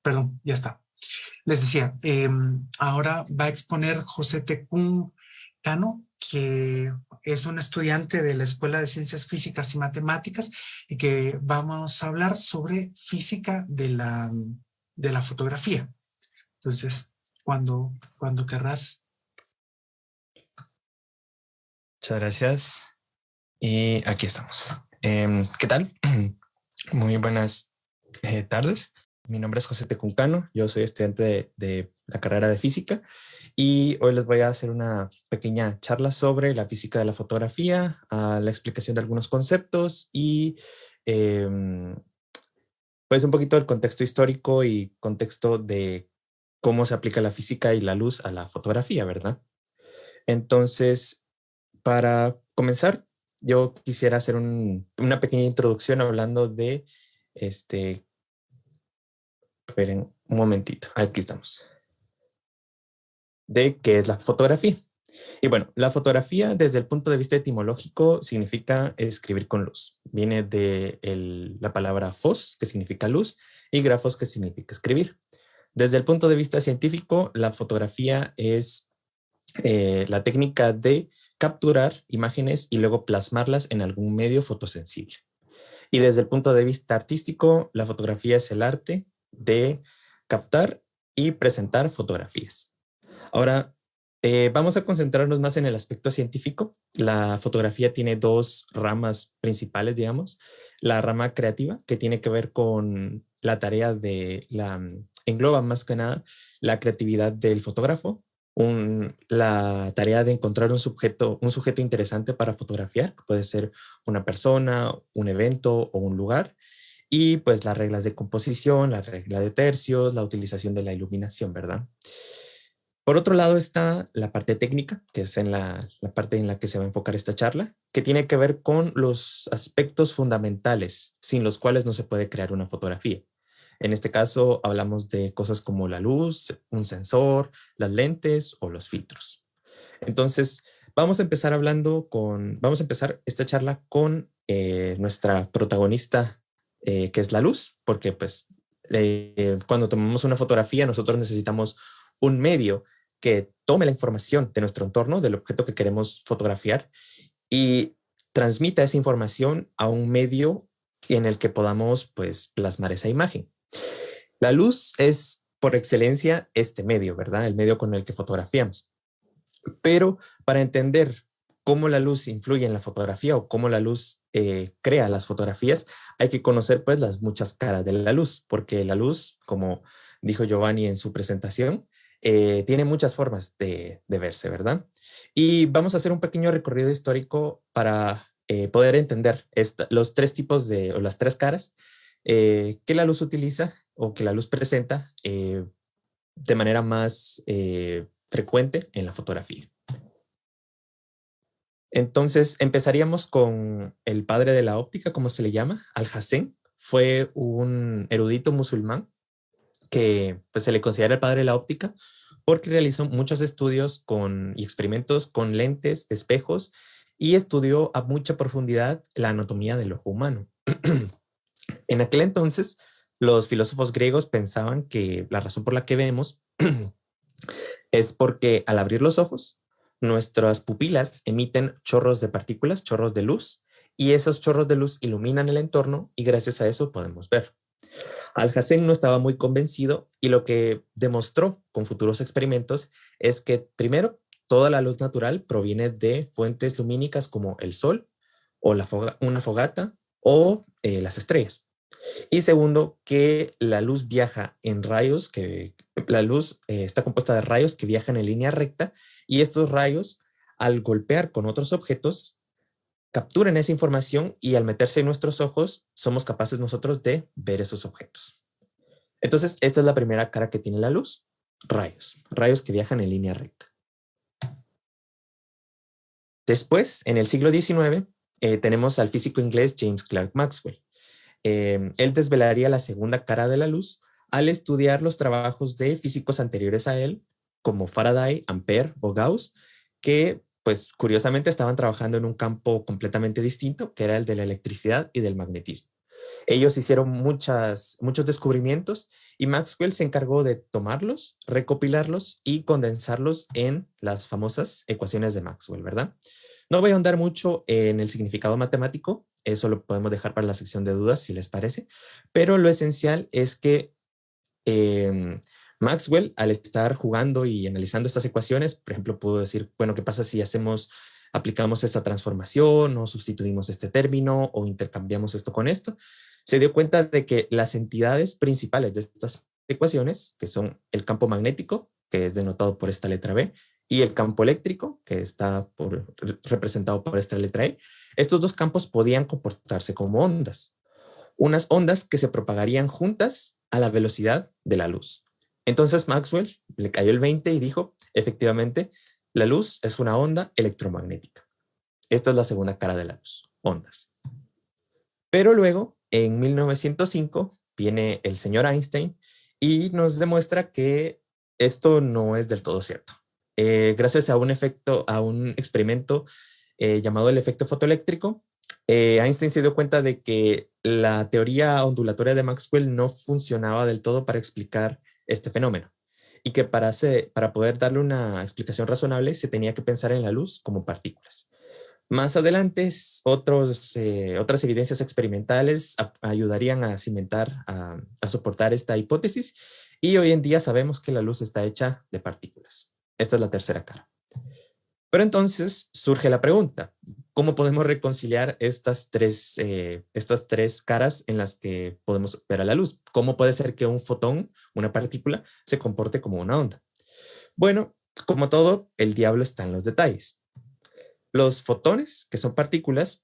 Perdón, ya está. Les decía, ahora va a exponer José Tecún Cano, que es un estudiante de la Escuela de Ciencias Físicas y Matemáticas y que vamos a hablar sobre física de la fotografía. Entonces, cuando querrás. Muchas gracias. Y aquí estamos. ¿Qué tal? Muy buenas tardes. Mi nombre es José Tecuncano. Yo soy estudiante de la carrera de física y hoy les voy a hacer una pequeña charla sobre la física de la fotografía, la explicación de algunos conceptos y pues un poquito del contexto histórico y contexto de cómo se aplica la física y la luz a la fotografía, ¿verdad? Entonces, para comenzar, yo quisiera hacer una pequeña introducción hablando de, esperen un momentito, aquí estamos, de qué es la fotografía. Y bueno, la fotografía desde el punto de vista etimológico significa escribir con luz. Viene de la palabra fos, que significa luz, y grafos, que significa escribir. Desde el punto de vista científico, la fotografía es la técnica de capturar imágenes y luego plasmarlas en algún medio fotosensible. Y desde el punto de vista artístico, la fotografía es el arte de captar y presentar fotografías. Ahora, vamos a concentrarnos más en el aspecto científico. La fotografía tiene dos ramas principales, digamos. La rama creativa, que tiene que ver con la tarea engloba más que nada la creatividad del fotógrafo, la tarea de encontrar un sujeto interesante para fotografiar, que puede ser una persona, un evento o un lugar, y pues las reglas de composición, la regla de tercios, la utilización de la iluminación, ¿verdad? Por otro lado está la parte técnica, que es en la parte en la que se va a enfocar esta charla, que tiene que ver con los aspectos fundamentales sin los cuales no se puede crear una fotografía. En este caso hablamos de cosas como la luz, un sensor, las lentes o los filtros. Entonces, vamos a empezar esta charla con nuestra protagonista, que es la luz, porque pues cuando tomamos una fotografía nosotros necesitamos un medio que tome la información de nuestro entorno, del objeto que queremos fotografiar y transmita esa información a un medio en el que podamos pues plasmar esa imagen. La luz es por excelencia este medio, ¿verdad? El medio con el que fotografiamos. Pero para entender cómo la luz influye en la fotografía o cómo la luz crea las fotografías, hay que conocer pues las muchas caras de la luz, porque la luz, como dijo Giovanni en su presentación, tiene muchas formas de verse, ¿verdad? Y vamos a hacer un pequeño recorrido histórico para poder entender los tres tipos o las tres caras que la luz utiliza o que la luz presenta de manera más frecuente en la fotografía. Entonces, empezaríamos con el padre de la óptica, como se le llama, Alhazen. Fue un erudito musulmán que pues, se le considera el padre de la óptica porque realizó muchos estudios y experimentos con lentes, espejos y estudió a mucha profundidad la anatomía del ojo humano. En aquel entonces, los filósofos griegos pensaban que la razón por la que vemos es porque al abrir los ojos, nuestras pupilas emiten chorros de partículas, chorros de luz, y esos chorros de luz iluminan el entorno y gracias a eso podemos ver. Alhazen no estaba muy convencido y lo que demostró con futuros experimentos es que primero, toda la luz natural proviene de fuentes lumínicas como el sol o una fogata o las estrellas. Y segundo, que la luz viaja en rayos, que la luz está compuesta de rayos que viajan en línea recta y estos rayos, al golpear con otros objetos, capturan esa información y al meterse en nuestros ojos, somos capaces nosotros de ver esos objetos. Entonces, esta es la primera cara que tiene la luz, rayos que viajan en línea recta. Después, en el siglo XIX, tenemos al físico inglés James Clerk Maxwell. Él desvelaría la segunda cara de la luz al estudiar los trabajos de físicos anteriores a él, como Faraday, Ampère o Gauss, que pues curiosamente estaban trabajando en un campo completamente distinto, que era el de la electricidad y del magnetismo. Ellos hicieron muchos descubrimientos y Maxwell se encargó de tomarlos, recopilarlos y condensarlos en las famosas ecuaciones de Maxwell, ¿verdad? No voy a ahondar mucho en el significado matemático, eso lo podemos dejar para la sección de dudas si les parece, pero lo esencial es que Maxwell, al estar jugando y analizando estas ecuaciones, por ejemplo, pudo decir, bueno, ¿qué pasa si aplicamos esta transformación o sustituimos este término o intercambiamos esto con esto? Se dio cuenta de que las entidades principales de estas ecuaciones, que son el campo magnético, que es denotado por esta letra B, y el campo eléctrico, que está representado por esta letra E, estos dos campos podían comportarse como ondas. Unas ondas que se propagarían juntas a la velocidad de la luz. Entonces Maxwell le cayó el 20 y dijo, efectivamente, la luz es una onda electromagnética. Esta es la segunda cara de la luz, ondas. Pero luego, en 1905, viene el señor Einstein y nos demuestra que esto no es del todo cierto. Gracias a un experimento llamado el efecto fotoeléctrico, Einstein se dio cuenta de que la teoría ondulatoria de Maxwell no funcionaba del todo para explicar este fenómeno y que para poder darle una explicación razonable se tenía que pensar en la luz como partículas. Más adelante, otras evidencias experimentales ayudarían a cimentar, a soportar esta hipótesis y hoy en día sabemos que la luz está hecha de partículas. Esta es la tercera cara. Pero entonces surge la pregunta, ¿cómo podemos reconciliar estas tres caras en las que podemos ver a la luz? ¿Cómo puede ser que un fotón, una partícula, se comporte como una onda? Bueno, como todo, el diablo está en los detalles. Los fotones, que son partículas,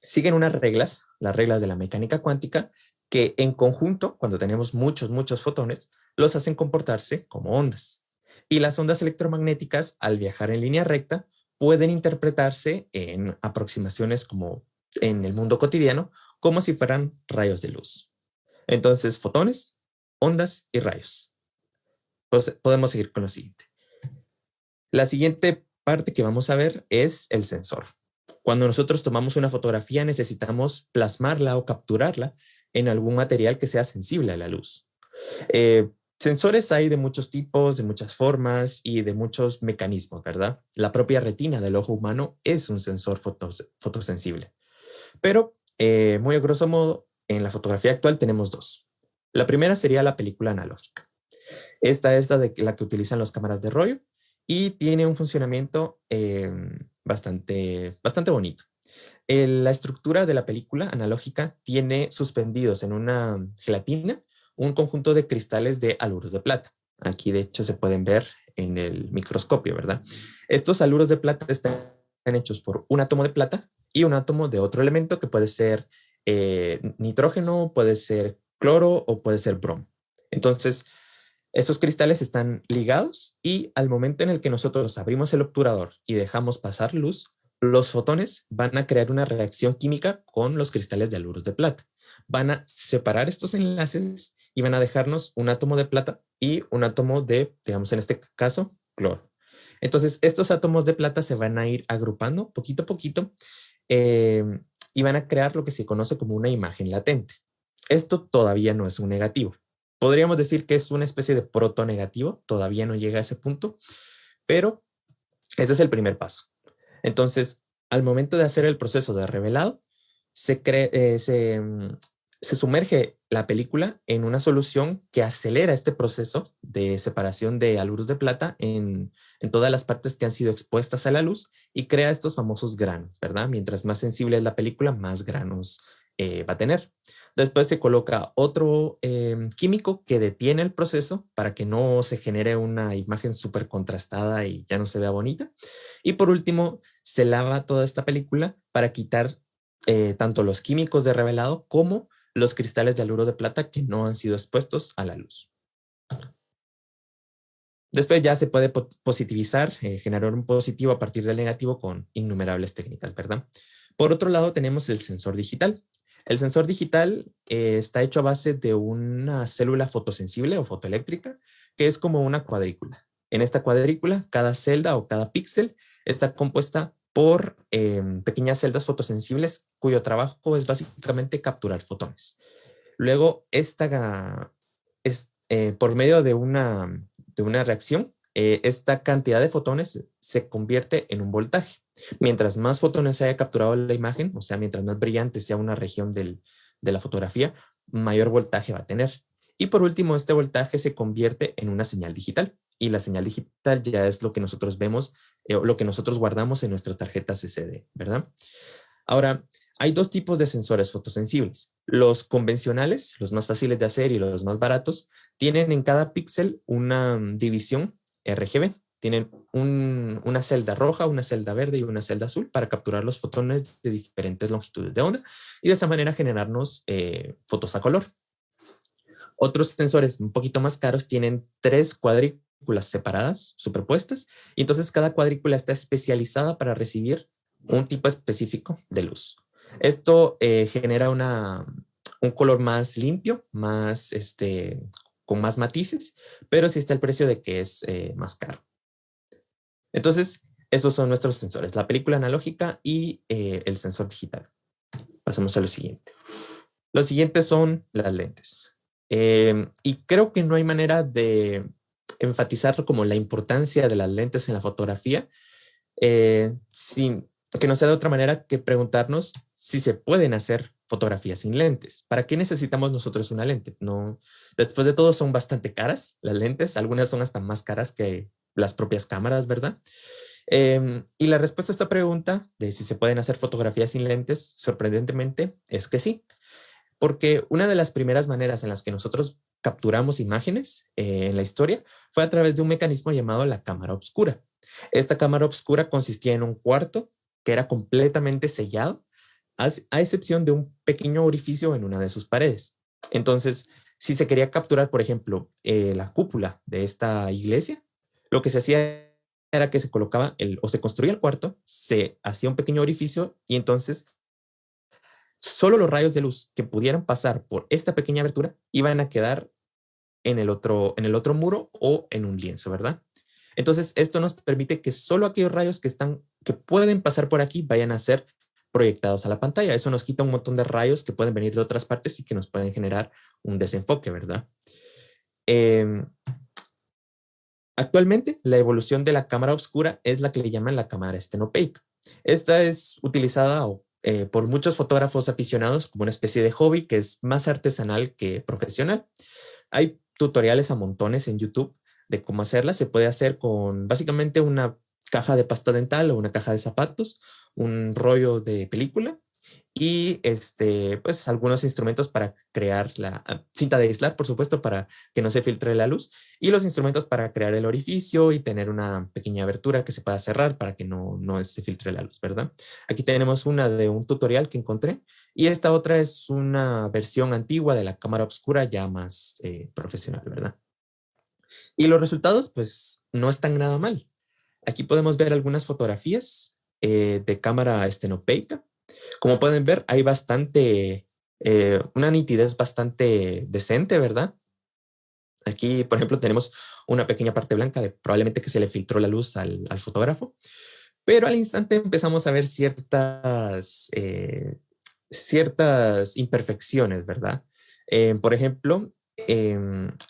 siguen unas reglas, las reglas de la mecánica cuántica, que en conjunto, cuando tenemos muchos fotones, los hacen comportarse como ondas. Y las ondas electromagnéticas, al viajar en línea recta, pueden interpretarse en aproximaciones como en el mundo cotidiano, como si fueran rayos de luz. Entonces, fotones, ondas y rayos. Pues podemos seguir con lo siguiente. La siguiente parte que vamos a ver es el sensor. Cuando nosotros tomamos una fotografía, necesitamos plasmarla o capturarla en algún material que sea sensible a la luz. Sensores hay de muchos tipos, de muchas formas y de muchos mecanismos, ¿verdad? La propia retina del ojo humano es un sensor fotosensible. Pero, muy a grosso modo, en la fotografía actual tenemos dos. La primera sería la película analógica. Esta es la que utilizan las cámaras de rollo y tiene un funcionamiento bastante bonito. La estructura de la película analógica tiene suspendidos en una gelatina un conjunto de cristales de haluros de plata. Aquí, de hecho, se pueden ver en el microscopio, ¿verdad? Estos haluros de plata están hechos por un átomo de plata y un átomo de otro elemento que puede ser nitrógeno, puede ser cloro o puede ser bromo. Entonces, esos cristales están ligados y al momento en el que nosotros abrimos el obturador y dejamos pasar luz, los fotones van a crear una reacción química con los cristales de haluros de plata. Van a separar estos enlaces y van a dejarnos un átomo de plata y un átomo de, digamos en este caso, cloro. Entonces, estos átomos de plata se van a ir agrupando poquito a poquito y van a crear lo que se conoce como una imagen latente. Esto todavía no es un negativo. Podríamos decir que es una especie de protonegativo, todavía no llega a ese punto, pero ese es el primer paso. Entonces, al momento de hacer el proceso de revelado, se sumerge la película en una solución que acelera este proceso de separación de haluros de plata en todas las partes que han sido expuestas a la luz y crea estos famosos granos, ¿verdad? Mientras más sensible es la película, más granos va a tener. Después se coloca otro químico que detiene el proceso para que no se genere una imagen súper contrastada y ya no se vea bonita. Y por último, se lava toda esta película para quitar tanto los químicos de revelado como los cristales de haluro de plata que no han sido expuestos a la luz. Después ya se puede positivizar, generar un positivo a partir del negativo con innumerables técnicas, ¿verdad? Por otro lado, tenemos el sensor digital. El sensor digital está hecho a base de una célula fotosensible o fotoeléctrica, que es como una cuadrícula. En esta cuadrícula, cada celda o cada píxel está compuesta por pequeñas celdas fotosensibles cuyo trabajo es básicamente capturar fotones. Luego, por medio de una reacción, esta cantidad de fotones se convierte en un voltaje. Mientras más fotones se haya capturado la imagen, o sea, mientras más brillante sea una región de la fotografía, mayor voltaje va a tener. Y por último, este voltaje se convierte en una señal digital. Y la señal digital ya es lo que nosotros vemos, lo que nosotros guardamos en nuestras tarjetas SD, ¿verdad? Ahora, hay dos tipos de sensores fotosensibles. Los convencionales, los más fáciles de hacer y los más baratos, tienen en cada píxel una división RGB. Tienen una celda roja, una celda verde y una celda azul para capturar los fotones de diferentes longitudes de onda y de esa manera generarnos fotos a color. Otros sensores un poquito más caros tienen 3 cuadrículas separadas, superpuestas, y entonces cada cuadrícula está especializada para recibir un tipo específico de luz. Esto genera un color más limpio, con más matices, pero sí está el precio de que es más caro. Entonces, esos son nuestros sensores, la película analógica y el sensor digital. Pasamos a lo siguiente. Los siguientes son las lentes. Y creo que no hay manera de enfatizar como la importancia de las lentes en la fotografía, que no sea de otra manera que preguntarnos si se pueden hacer fotografías sin lentes. ¿Para qué necesitamos nosotros una lente? No, después de todo son bastante caras las lentes, algunas son hasta más caras que las propias cámaras, ¿verdad? Y la respuesta a esta pregunta de si se pueden hacer fotografías sin lentes, sorprendentemente, es que sí. Porque una de las primeras maneras en las que nosotros capturamos imágenes en la historia fue a través de un mecanismo llamado la cámara oscura. Esta cámara oscura consistía en un cuarto que era completamente sellado, a excepción de un pequeño orificio en una de sus paredes. Entonces, si se quería capturar, por ejemplo, la cúpula de esta iglesia, lo que se hacía era que se colocaba o se construía el cuarto, se hacía un pequeño orificio y entonces solo los rayos de luz que pudieran pasar por esta pequeña abertura iban a quedar en el otro muro o en un lienzo, ¿verdad? Entonces, esto nos permite que solo aquellos rayos que pueden pasar por aquí vayan a ser proyectados a la pantalla. Eso nos quita un montón de rayos que pueden venir de otras partes y que nos pueden generar un desenfoque, ¿verdad? Actualmente, la evolución de la cámara oscura es la que le llaman la cámara estenopeica. Esta es utilizada por muchos fotógrafos aficionados como una especie de hobby que es más artesanal que profesional. Hay tutoriales a montones en YouTube de cómo hacerla. Se puede hacer con básicamente una caja de pasta dental o una caja de zapatos, un rollo de película y pues algunos instrumentos para crear la cinta de aislar, por supuesto, para que no se filtre la luz, y los instrumentos para crear el orificio y tener una pequeña abertura que se pueda cerrar para que no se filtre la luz, ¿verdad? Aquí tenemos una de un tutorial que encontré y esta otra es una versión antigua de la cámara oscura ya más profesional, ¿verdad? Y los resultados, pues, no están nada mal. Aquí podemos ver algunas fotografías de cámara estenopeica. Como pueden ver, hay una nitidez bastante decente, ¿verdad? Aquí, por ejemplo, tenemos una pequeña parte blanca de probablemente que se le filtró la luz al fotógrafo, pero al instante empezamos a ver ciertas imperfecciones, ¿verdad? Por ejemplo,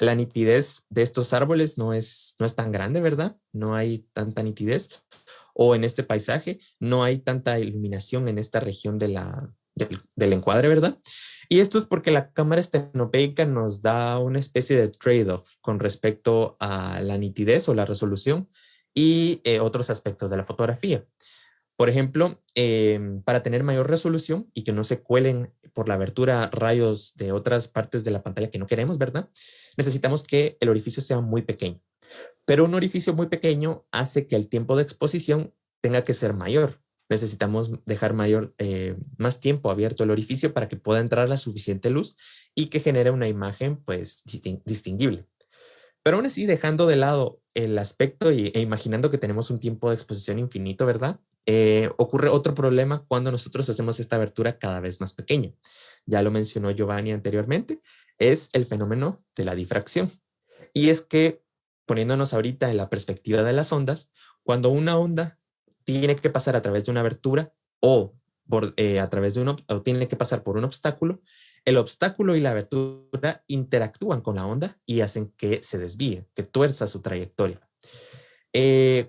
la nitidez de estos árboles no es tan grande, ¿verdad? No hay tanta nitidez. O en este paisaje no hay tanta iluminación en esta región del encuadre, ¿verdad? Y esto es porque la cámara estenopeica nos da una especie de trade-off con respecto a la nitidez o la resolución y otros aspectos de la fotografía. Por ejemplo, para tener mayor resolución y que no se cuelen por la abertura rayos de otras partes de la pantalla que no queremos, ¿verdad? Necesitamos que el orificio sea muy pequeño. Pero un orificio muy pequeño hace que el tiempo de exposición tenga que ser mayor. Necesitamos dejar más tiempo abierto el orificio para que pueda entrar la suficiente luz y que genere una imagen pues distinguible. Pero aún así, dejando de lado el aspecto e imaginando que tenemos un tiempo de exposición infinito, ¿verdad? Ocurre otro problema cuando nosotros hacemos esta abertura cada vez más pequeña. Ya lo mencionó Giovanni anteriormente, es el fenómeno de la difracción. Y es que, poniéndonos ahorita en la perspectiva de las ondas, cuando una onda tiene que pasar a través de una abertura a través de o tiene que pasar por un obstáculo, el obstáculo y la abertura interactúan con la onda y hacen que se desvíe, que tuerza su trayectoria.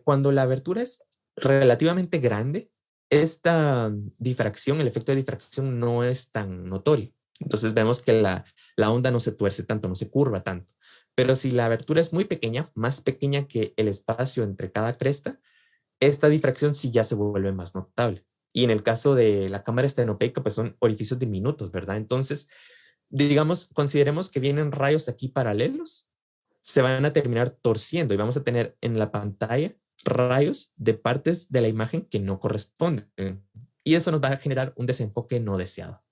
Cuando la abertura es relativamente grande, esta difracción, el efecto de difracción no es tan notorio. Entonces vemos que la onda no se tuerce tanto, no se curva tanto. Pero si la abertura es muy pequeña, más pequeña que el espacio entre cada cresta, esta difracción sí ya se vuelve más notable. Y en el caso de la cámara estenopeica, pues son orificios diminutos, ¿verdad? Entonces, digamos, consideremos que vienen rayos aquí paralelos, se van a terminar torciendo y vamos a tener en la pantalla rayos de partes de la imagen que no corresponden. Y eso nos va a generar un desenfoque no deseado.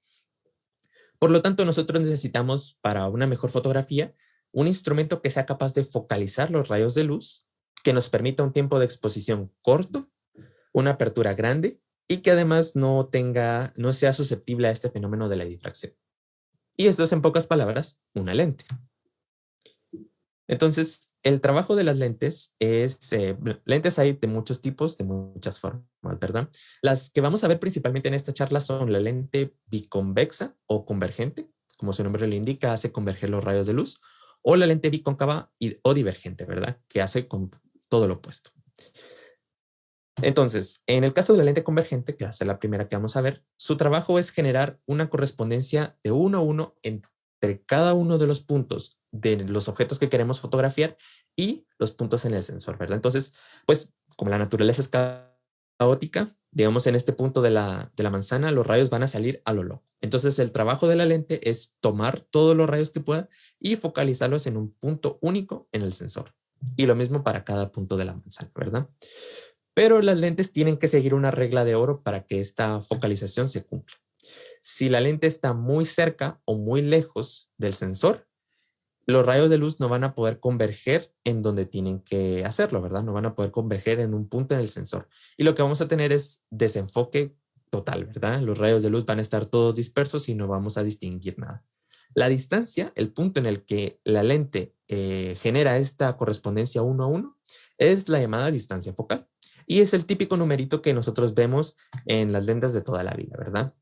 Por lo tanto, nosotros necesitamos para una mejor fotografía un instrumento que sea capaz de focalizar los rayos de luz, que nos permita un tiempo de exposición corto, una apertura grande y que además no sea susceptible a este fenómeno de la difracción. Y esto es, en pocas palabras, una lente. Entonces, el trabajo de las lentes es, lentes hay de muchos tipos, de muchas formas, ¿verdad? Las que vamos a ver principalmente en esta charla son la lente biconvexa o convergente, como su nombre lo indica, hace converger los rayos de luz, o la lente bicóncava o divergente, ¿verdad? Que hace con todo lo opuesto. Entonces, en el caso de la lente convergente, que va a ser la primera que vamos a ver, su trabajo es generar una correspondencia de 1 a 1 entre cada uno de los puntos de los objetos que queremos fotografiar y los puntos en el sensor, ¿verdad? Entonces, pues, como la naturaleza es caótica, digamos, en este punto de la manzana, los rayos van a salir a lo loco. Entonces, el trabajo de la lente es tomar todos los rayos que pueda y focalizarlos en un punto único en el sensor. Y lo mismo para cada punto de la manzana, ¿verdad? Pero las lentes tienen que seguir una regla de oro para que esta focalización se cumpla. Si la lente está muy cerca o muy lejos del sensor, los rayos de luz no van a poder converger en donde tienen que hacerlo, ¿verdad? No van a poder converger en un punto en el sensor. Y lo que vamos a tener es desenfoque total, ¿verdad? Los rayos de luz van a estar todos dispersos y no vamos a distinguir nada. La distancia, el punto en el que la lente genera esta correspondencia 1 a 1, es la llamada distancia focal. Y es el típico numerito que nosotros vemos en las lentes de toda la vida, ¿verdad?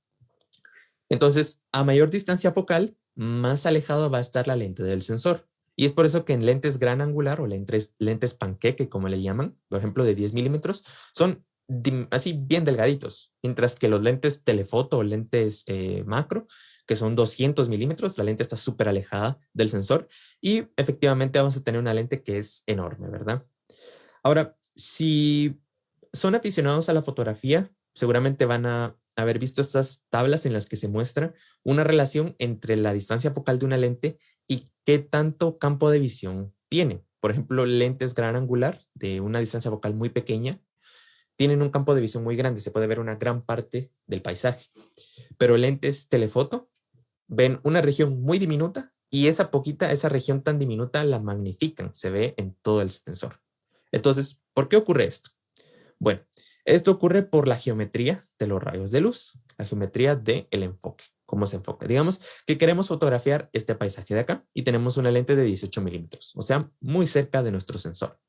Entonces, a mayor distancia focal, más alejado va a estar la lente del sensor. Y es por eso que en lentes gran angular o lentes panqueque, como le llaman, por ejemplo, de 10 milímetros, son así bien delgaditos, mientras que los lentes telefoto o lentes macro, que son 200 milímetros, la lente está súper alejada del sensor y efectivamente vamos a tener una lente que es enorme, ¿verdad? Ahora, si son aficionados a la fotografía, seguramente van a haber visto estas tablas en las que se muestra una relación entre la distancia focal de una lente y qué tanto campo de visión tiene. Por ejemplo, lentes gran angular de una distancia focal muy pequeña tienen un campo de visión muy grande, se puede ver una gran parte del paisaje. Pero lentes telefoto ven una región muy diminuta y esa región tan diminuta la magnifican, se ve en todo el sensor. Entonces, ¿por qué ocurre esto? Bueno, esto ocurre por la geometría de los rayos de luz, la geometría del enfoque, cómo se enfoca. Digamos que queremos fotografiar este paisaje de acá y tenemos una lente de 18 milímetros, o sea, muy cerca de nuestro sensor.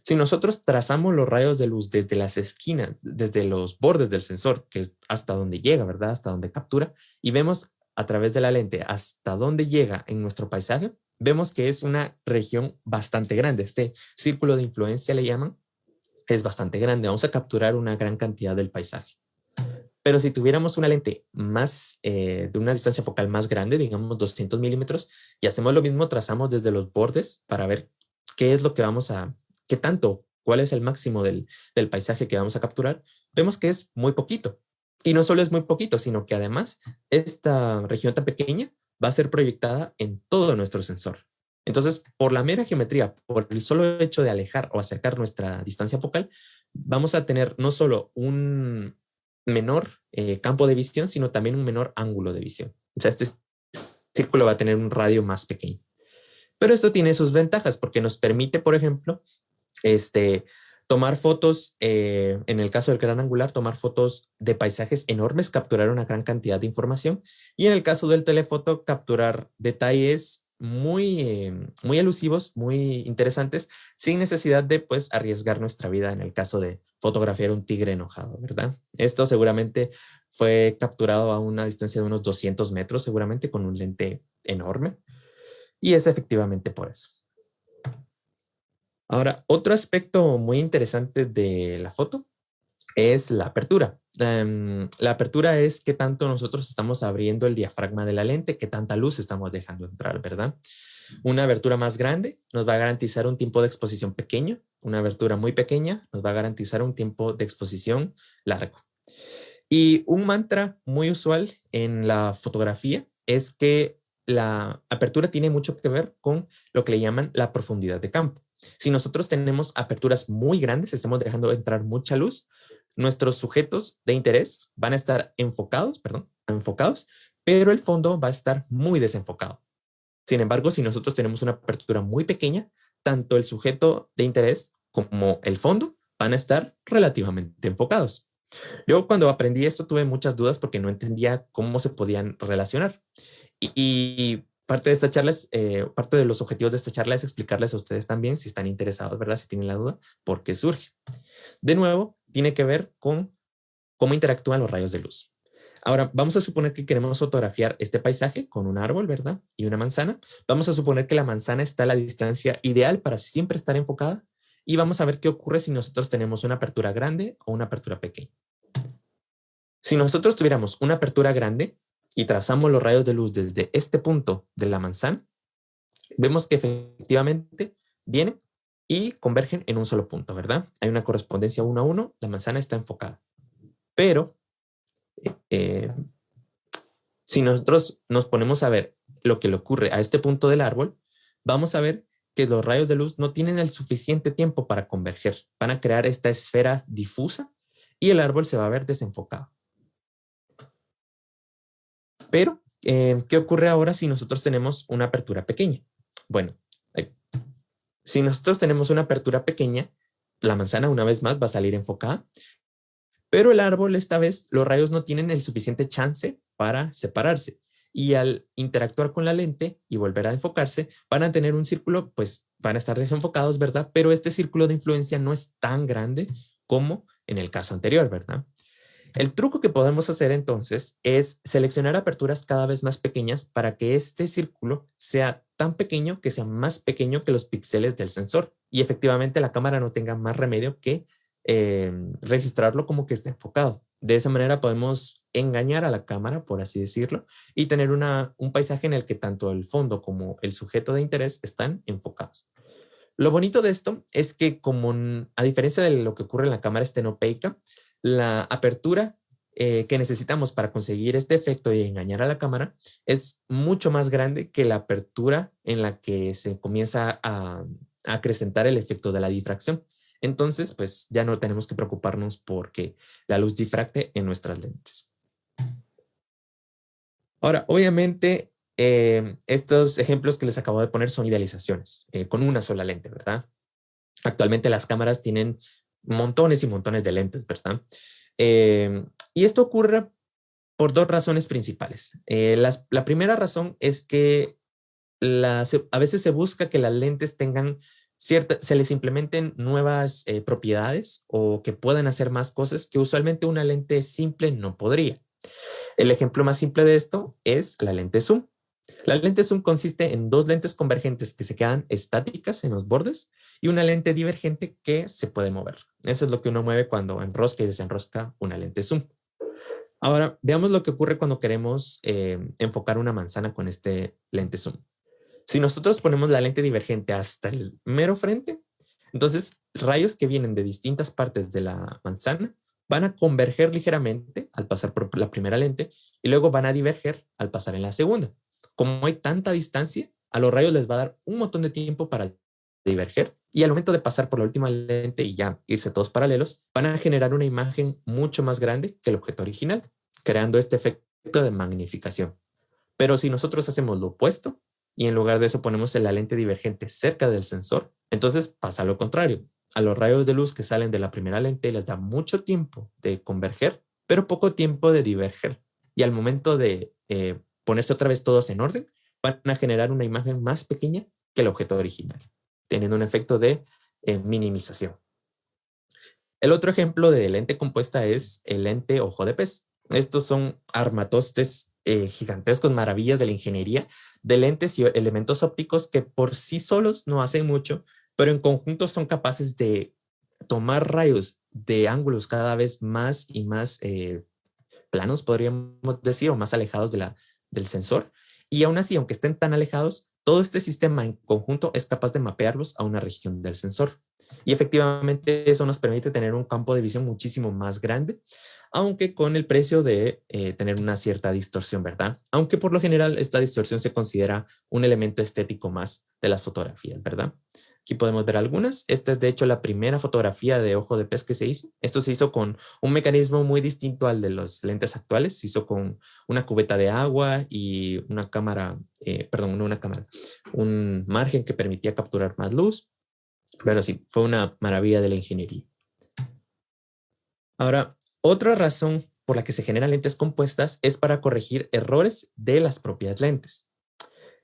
Si nosotros trazamos los rayos de luz desde las esquinas, desde los bordes del sensor, que es hasta donde llega, ¿verdad? Hasta donde captura, y vemos a través de la lente hasta dónde llega en nuestro paisaje, vemos que es una región bastante grande. Este círculo de influencia le llaman, es bastante grande. Vamos a capturar una gran cantidad del paisaje. Pero si tuviéramos una lente más de una distancia focal más grande, digamos 200 milímetros, y hacemos lo mismo, trazamos desde los bordes para ver qué es lo que qué tanto, cuál es el máximo del paisaje que vamos a capturar, vemos que es muy poquito. Y no solo es muy poquito, sino que además esta región tan pequeña va a ser proyectada en todo nuestro sensor. Entonces, por la mera geometría, por el solo hecho de alejar o acercar nuestra distancia focal, vamos a tener no solo un menor campo de visión, sino también un menor ángulo de visión. O sea, este círculo va a tener un radio más pequeño. Pero esto tiene sus ventajas porque nos permite, por ejemplo, tomar fotos, en el caso del gran angular, tomar fotos de paisajes enormes, capturar una gran cantidad de información, y en el caso del telefoto, capturar detalles muy elusivos, muy interesantes, sin necesidad de pues arriesgar nuestra vida en el caso de fotografiar un tigre enojado, ¿verdad? Esto seguramente fue capturado a una distancia de unos 200 metros, seguramente con un lente enorme, y es efectivamente por eso. Ahora, otro aspecto muy interesante de la foto es la apertura. La apertura es qué tanto nosotros estamos abriendo el diafragma de la lente, qué tanta luz estamos dejando entrar, ¿verdad? Una abertura más grande nos va a garantizar un tiempo de exposición pequeño. Una abertura muy pequeña nos va a garantizar un tiempo de exposición largo. Y un mantra muy usual en la fotografía es que la apertura tiene mucho que ver con lo que le llaman la profundidad de campo. Si nosotros tenemos aperturas muy grandes, estamos dejando entrar mucha luz, nuestros sujetos de interés van a estar enfocados, pero el fondo va a estar muy desenfocado. Sin embargo, si nosotros tenemos una apertura muy pequeña, tanto el sujeto de interés como el fondo van a estar relativamente enfocados. Yo cuando aprendí esto tuve muchas dudas porque no entendía cómo se podían relacionar. Y parte de esta charla parte de los objetivos de esta charla es explicarles a ustedes también, si están interesados, ¿verdad? Si tienen la duda, por qué surge. De nuevo, tiene que ver con cómo interactúan los rayos de luz. Ahora, vamos a suponer que queremos fotografiar este paisaje con un árbol, ¿verdad? Y una manzana. Vamos a suponer que la manzana está a la distancia ideal para siempre estar enfocada y vamos a ver qué ocurre si nosotros tenemos una apertura grande o una apertura pequeña. Si nosotros tuviéramos una apertura grande y trazamos los rayos de luz desde este punto de la manzana, vemos que efectivamente vienen y convergen en un solo punto, ¿verdad? Hay una correspondencia 1 a 1, la manzana está enfocada. Pero eh, si nosotros nos ponemos a ver lo que le ocurre a este punto del árbol, vamos a ver que los rayos de luz no tienen el suficiente tiempo para converger. Van a crear esta esfera difusa y el árbol se va a ver desenfocado. Pero, ¿qué ocurre ahora si nosotros tenemos una apertura pequeña? Bueno, si nosotros tenemos una apertura pequeña, la manzana una vez más va a salir enfocada, pero el árbol esta vez los rayos no tienen el suficiente chance para separarse y al interactuar con la lente y volver a enfocarse, van a tener un círculo, pues van a estar desenfocados, ¿verdad? Pero este círculo de influencia no es tan grande como en el caso anterior, ¿verdad? El truco que podemos hacer entonces es seleccionar aperturas cada vez más pequeñas para que este círculo sea tan pequeño que sea más pequeño que los píxeles del sensor y efectivamente la cámara no tenga más remedio que registrarlo como que esté enfocado. De esa manera podemos engañar a la cámara, por así decirlo, y tener un paisaje en el que tanto el fondo como el sujeto de interés están enfocados. Lo bonito de esto es que a diferencia de lo que ocurre en la cámara estenopeica, la apertura que necesitamos para conseguir este efecto y engañar a la cámara es mucho más grande que la apertura en la que se comienza a acrecentar el efecto de la difracción. Entonces, pues ya no tenemos que preocuparnos porque la luz difracte en nuestras lentes. Ahora, obviamente, estos ejemplos que les acabo de poner son idealizaciones con una sola lente, ¿verdad? Actualmente las cámaras tienen montones y montones de lentes, ¿verdad? Y esto ocurre por dos razones principales. La primera razón es que a veces se busca que las lentes tengan se les implementen nuevas propiedades o que puedan hacer más cosas que usualmente una lente simple no podría. El ejemplo más simple de esto es la lente zoom. La lente zoom consiste en dos lentes convergentes que se quedan estáticas en los bordes y una lente divergente que se puede mover. Eso es lo que uno mueve cuando enrosca y desenrosca una lente zoom. Ahora, veamos lo que ocurre cuando queremos enfocar una manzana con este lente zoom. Si nosotros ponemos la lente divergente hasta el mero frente, entonces rayos que vienen de distintas partes de la manzana van a converger ligeramente al pasar por la primera lente y luego van a diverger al pasar en la segunda. Como hay tanta distancia, a los rayos les va a dar un montón de tiempo para diverger y al momento de pasar por la última lente y ya irse todos paralelos, van a generar una imagen mucho más grande que el objeto original, creando este efecto de magnificación. Pero si nosotros hacemos lo opuesto y en lugar de eso ponemos la lente divergente cerca del sensor, entonces pasa lo contrario. A los rayos de luz que salen de la primera lente les da mucho tiempo de converger, pero poco tiempo de diverger. Y al momento de ponerse otra vez todos en orden, van a generar una imagen más pequeña que el objeto original, teniendo un efecto de minimización. El otro ejemplo de lente compuesta es el lente ojo de pez. Estos son armatostes gigantescos, maravillas de la ingeniería, de lentes y elementos ópticos que por sí solos no hacen mucho, pero en conjunto son capaces de tomar rayos de ángulos cada vez más y más planos, podríamos decir, o más alejados del sensor. Y aún así, aunque estén tan alejados, todo este sistema en conjunto es capaz de mapearlos a una región del sensor. Y efectivamente eso nos permite tener un campo de visión muchísimo más grande, aunque con el precio de tener una cierta distorsión, ¿verdad? Aunque por lo general esta distorsión se considera un elemento estético más de las fotografías, ¿verdad? Aquí podemos ver algunas. Esta es de hecho la primera fotografía de ojo de pez que se hizo. Esto se hizo con un mecanismo muy distinto al de los lentes actuales. Se hizo con una cubeta de agua y una cámara, perdón, no una cámara, un margen que permitía capturar más luz. Pero sí, fue una maravilla de la ingeniería. Ahora, otra razón por la que se generan lentes compuestas es para corregir errores de las propias lentes.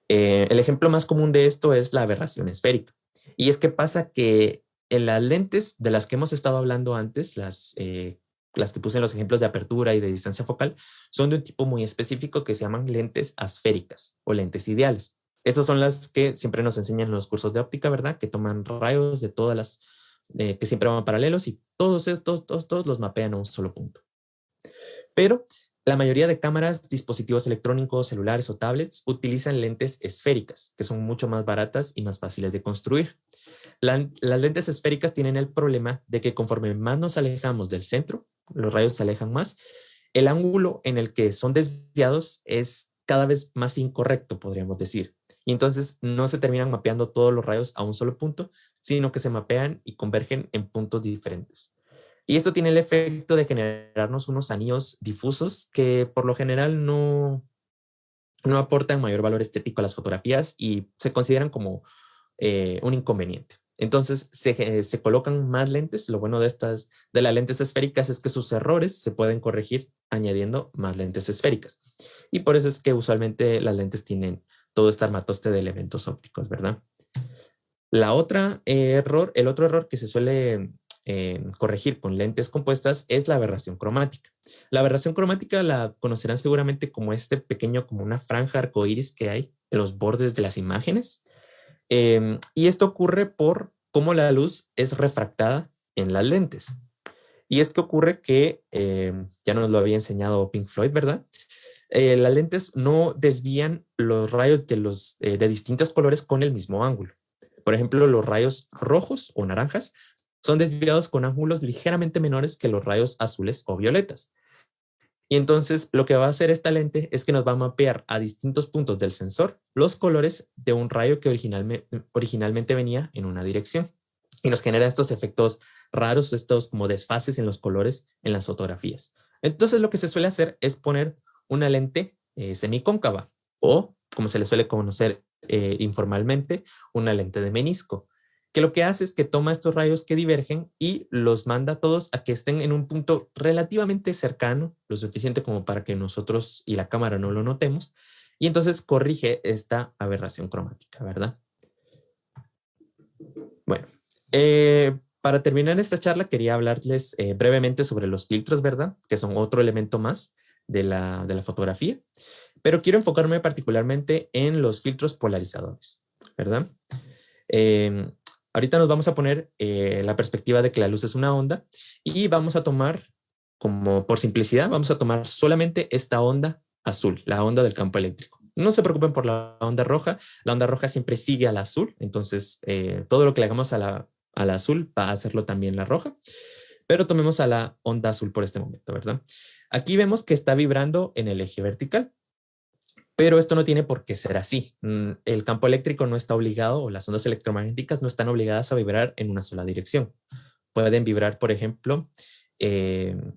El ejemplo más común de esto es la aberración esférica. Y es que pasa que en las lentes de las que hemos estado hablando antes, las que puse en los ejemplos de apertura y de distancia focal, son de un tipo muy específico que se llaman lentes asféricas o lentes ideales. Estas son las que siempre nos enseñan en los cursos de óptica, ¿verdad? Que toman rayos de todas las, que siempre van paralelos y todos los mapean a un solo punto. Pero la mayoría de cámaras, dispositivos electrónicos, celulares o tablets utilizan lentes esféricas, que son mucho más baratas y más fáciles de construir. Las lentes esféricas tienen el problema de que conforme más nos alejamos del centro, los rayos se alejan más, el ángulo en el que son desviados es cada vez más incorrecto, podríamos decir. Y entonces no se terminan mapeando todos los rayos a un solo punto, sino que se mapean y convergen en puntos diferentes. Y esto tiene el efecto de generarnos unos anillos difusos que por lo general no aportan mayor valor estético a las fotografías y se consideran como un inconveniente. Entonces se colocan más lentes. Lo bueno de las lentes esféricas es que sus errores se pueden corregir añadiendo más lentes esféricas. Y por eso es que usualmente las lentes tienen todo este armatoste de elementos ópticos, ¿verdad? El otro error que se suele corregir con lentes compuestas es la aberración cromática. La aberración cromática la conocerán seguramente como como una franja arcoíris que hay en los bordes de las imágenes. Y esto ocurre por cómo la luz es refractada en las lentes. Y es que ocurre que, ya nos lo había enseñado Pink Floyd, ¿verdad? Las lentes no desvían los rayos de distintos colores con el mismo ángulo. Por ejemplo, los rayos rojos o naranjas son desviados con ángulos ligeramente menores que los rayos azules o violetas. Y entonces lo que va a hacer esta lente es que nos va a mapear a distintos puntos del sensor los colores de un rayo que originalmente venía en una dirección. Y nos genera estos efectos raros, estos como desfases en los colores en las fotografías. Entonces lo que se suele hacer es poner una lente semicóncava o, como se le suele conocer informalmente, una lente de menisco, que lo que hace es que toma estos rayos que divergen y los manda todos a que estén en un punto relativamente cercano, lo suficiente como para que nosotros y la cámara no lo notemos, y entonces corrige esta aberración cromática, ¿verdad? Bueno, para terminar esta charla quería hablarles brevemente sobre los filtros, ¿verdad? Que son otro elemento más de la fotografía, pero quiero enfocarme particularmente en los filtros polarizadores, ¿verdad? Ahorita nos vamos a poner la perspectiva de que la luz es una onda y vamos a tomar, como por simplicidad, vamos a tomar solamente esta onda azul, la onda del campo eléctrico. No se preocupen por la onda roja siempre sigue al azul, entonces todo lo que le hagamos a la azul va a hacerlo también la roja, pero tomemos a la onda azul por este momento, ¿verdad? Aquí vemos que está vibrando en el eje vertical. Pero esto no tiene por qué ser así. El campo eléctrico no está obligado, o las ondas electromagnéticas no están obligadas a vibrar en una sola dirección. Pueden vibrar, por ejemplo, en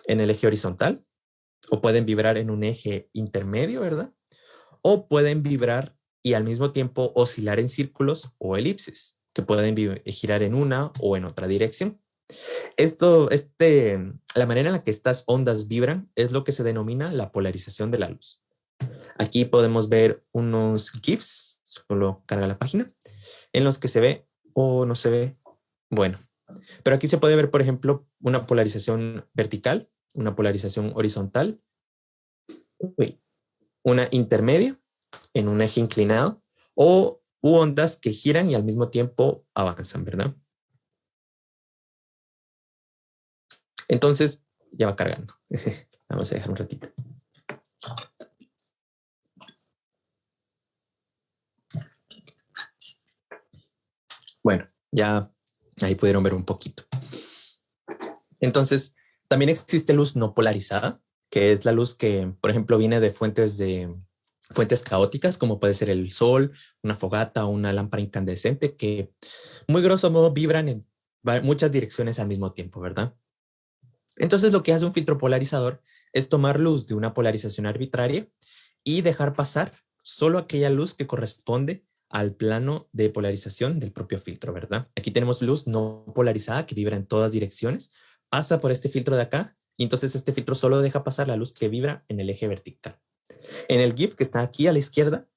el eje horizontal, o pueden vibrar en un eje intermedio, ¿verdad? O pueden vibrar y al mismo tiempo oscilar en círculos o elipses, que pueden girar en una o en otra dirección. La manera en la que estas ondas vibran es lo que se denomina la polarización de la luz. Aquí podemos ver unos GIFs, solo carga la página, en los que se ve o no se ve. Bueno, pero aquí se puede ver, por ejemplo, una polarización vertical, una polarización horizontal, una intermedia en un eje inclinado o ondas que giran y al mismo tiempo avanzan, ¿verdad? Entonces, ya va cargando. Vamos a dejar un ratito. Bueno, ya ahí pudieron ver un poquito. Entonces, también existe luz no polarizada, que es la luz que, por ejemplo, viene de fuentes caóticas, como puede ser el sol, una fogata o una lámpara incandescente, que muy grosso modo vibran en muchas direcciones al mismo tiempo, ¿verdad? Entonces, lo que hace un filtro polarizador es tomar luz de una polarización arbitraria y dejar pasar solo aquella luz que corresponde al plano de polarización del propio filtro, ¿verdad? Aquí tenemos luz no polarizada que vibra en todas direcciones, pasa por este filtro de acá y entonces este filtro solo deja pasar la luz que vibra en el eje vertical. En el GIF que está aquí a la izquierda,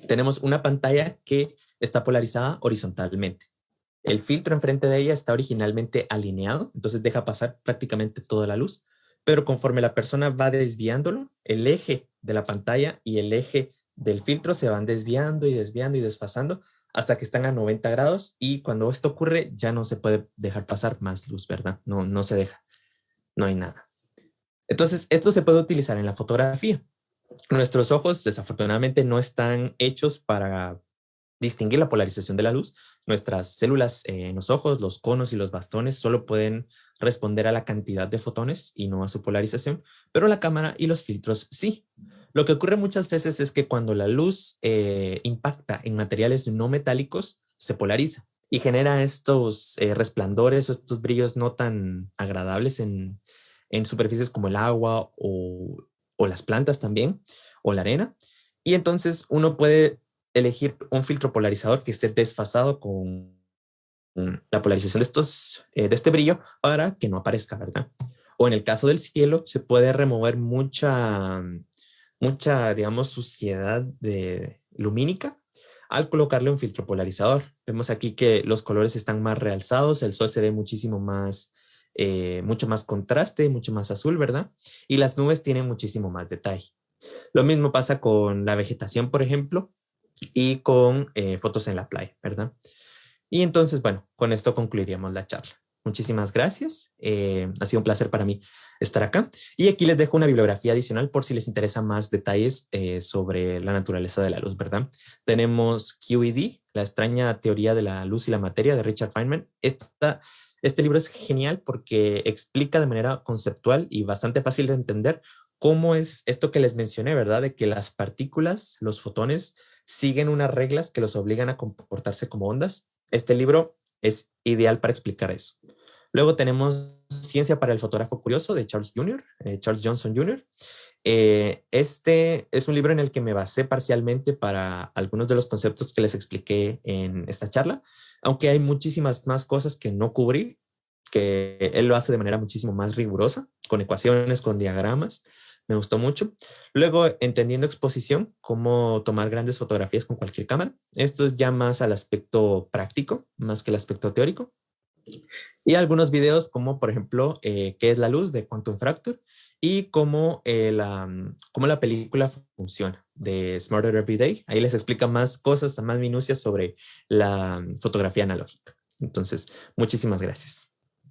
tenemos una pantalla que está polarizada horizontalmente. El filtro enfrente de ella está originalmente alineado, entonces deja pasar prácticamente toda la luz, pero conforme la persona va desviándolo, el eje de la pantalla y el eje del filtro se van desviando y desviando y desfasando hasta que están a 90 grados y cuando esto ocurre ya no se puede dejar pasar más luz, ¿verdad? No, no se deja, no hay nada. Entonces, esto se puede utilizar en la fotografía. Nuestros ojos desafortunadamente no están hechos para distinguir la polarización de la luz. Nuestras células en los ojos, los conos y los bastones solo pueden responder a la cantidad de fotones y no a su polarización, pero la cámara y los filtros sí. Lo que ocurre muchas veces es que cuando la luz impacta en materiales no metálicos, se polariza y genera estos resplandores o estos brillos no tan agradables en superficies como el agua o las plantas también, o la arena. Y entonces uno puede elegir un filtro polarizador que esté desfasado con la polarización de este brillo para que no aparezca, ¿verdad? O en el caso del cielo, se puede remover mucha, digamos, suciedad lumínica al colocarle un filtro polarizador. Vemos aquí que los colores están más realzados, el sol se ve muchísimo más, mucho más contraste, mucho más azul, ¿verdad? Y las nubes tienen muchísimo más detalle. Lo mismo pasa con la vegetación, por ejemplo, y con fotos en la playa, ¿verdad? Y entonces, bueno, con esto concluiríamos la charla. Muchísimas gracias. Ha sido un placer para mí estar acá. Y aquí les dejo una bibliografía adicional por si les interesa más detalles sobre la naturaleza de la luz, ¿verdad? Tenemos QED, La extraña teoría de la luz y la materia, de Richard Feynman. Este libro es genial porque explica de manera conceptual y bastante fácil de entender cómo es esto que les mencioné, ¿verdad? De que las partículas, los fotones, siguen unas reglas que los obligan a comportarse como ondas. Este libro es ideal para explicar eso. Luego tenemos Ciencia para el fotógrafo curioso de Charles Johnson Jr. Este es un libro en el que me basé parcialmente para algunos de los conceptos que les expliqué en esta charla, aunque hay muchísimas más cosas que no cubrí, que él lo hace de manera muchísimo más rigurosa, con ecuaciones, con diagramas. Me gustó mucho. Luego, entendiendo exposición, cómo tomar grandes fotografías con cualquier cámara. Esto es ya más al aspecto práctico, más que el aspecto teórico. Y algunos videos como, por ejemplo, qué es la luz de Quantum Fracture y cómo la película funciona de Smarter Every Day. Ahí les explica más cosas, más minucias sobre la fotografía analógica. Entonces, muchísimas gracias.